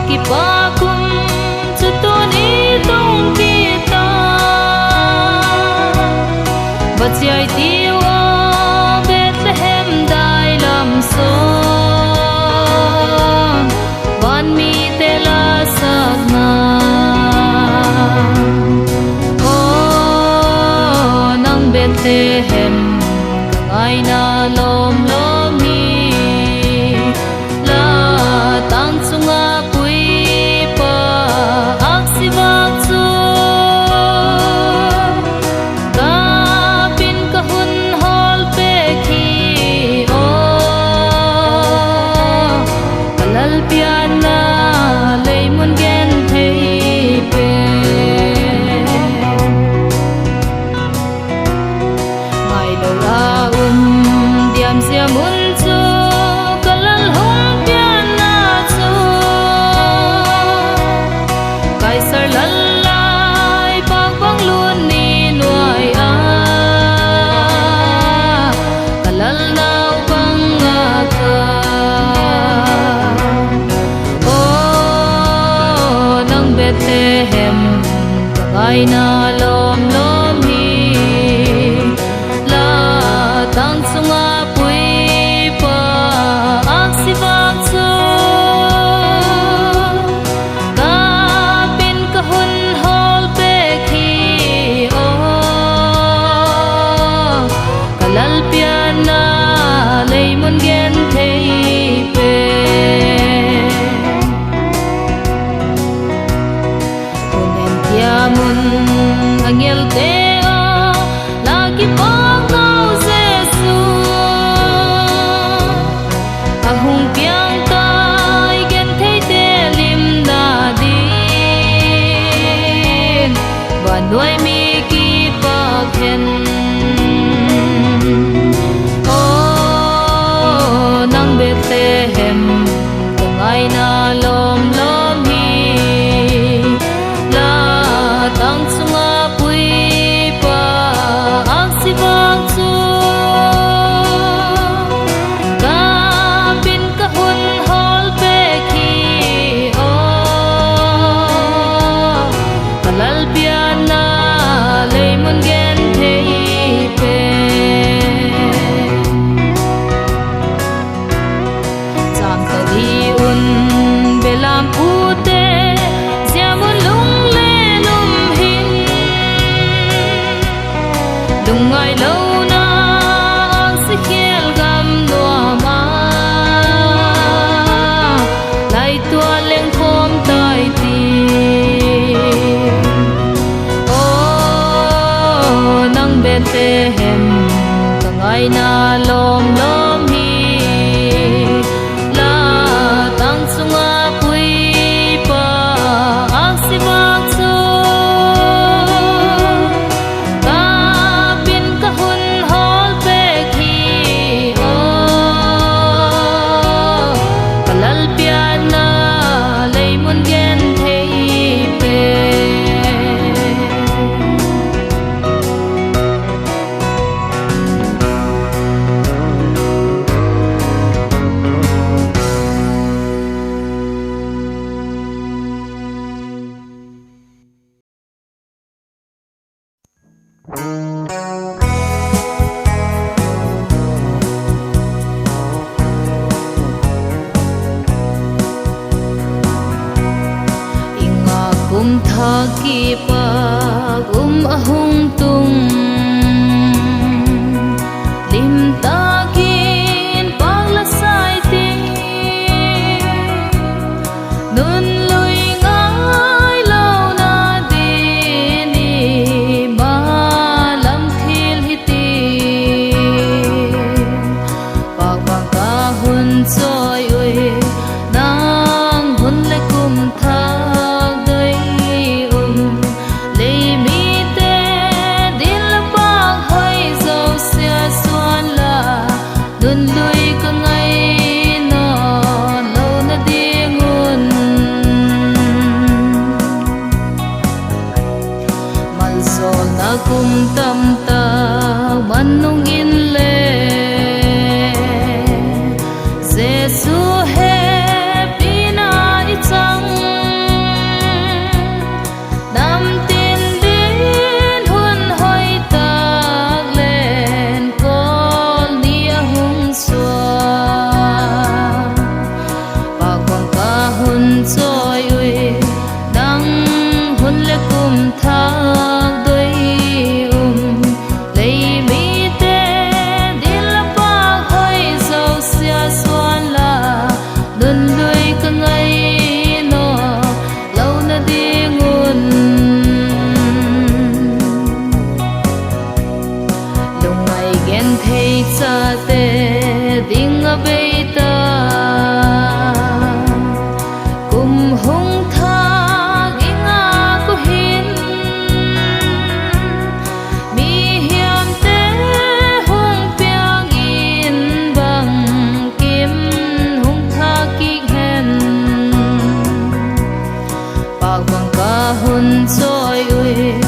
ki pa kum chu tu ni tong ki ta ba chai ti wa Bethlehem dai lam son van mi te la sagna o nang Bethlehem ai na lom lom hi la tang sunga pui pa ak si vak chu ka pin ka hun hol pe khi o kalal pian na lei mun gen thei pe mai lo la diam sia mun chu kalal hong pian na chu kai sar lal lai bang bang luôn ni nuai a kalal nau bang a ka o nang Bethlehem kai na lom lom hi la tang sunga pui pa ak si vak chu ka pin ka hun hol pe khi o kalal pian na lei mun gen thei pe onen tia mun angel te o lagi pang nau Jesu ahung piang kai gen thei te lim na din và nuôi mi ki pa khen o nang Bethlehem ai na lom lom hi la tang sunga pui pa ak si vak chu ka pin ka hun hol pe khi o kalal pian na lei mun gen thei pe cham ka di un belam pu te sia mun lung le lum hin lung ai lo na ang si khiel gam no ma lai tua leng khom tai ti o nang Bethlehem ai na lom lom hi la tang sunga pui pa ak si vak chu ka pin ka hun hol pe khi o kalal pian na lei mun gen thei pe inga kum tha ki pa ahung tung lim ta kin pang la sai ti nun lui ngai lo na di ni ma lam thil hi ti pak bang ka hun choi oi nang hun le kum tha dei lei mi te din la pak hoi zo sia suan la nun lui ka ngai no lo na ding un mal sol na kum tam ta man nong in le Jesu he pina i chang trôi ui nắng hôn lệ cùng thang đôi lấy mi tê đi la pa hơi dầu xia xoan la đơn đôi cả ngày nó lâu na đi nguồn lòng ngày ghen thấy xa tê tiếng ở bên cùng hung thang inga ko hin mi hiam te hung piang in bang kim hung tha ki hen pak bang ka hun choi ui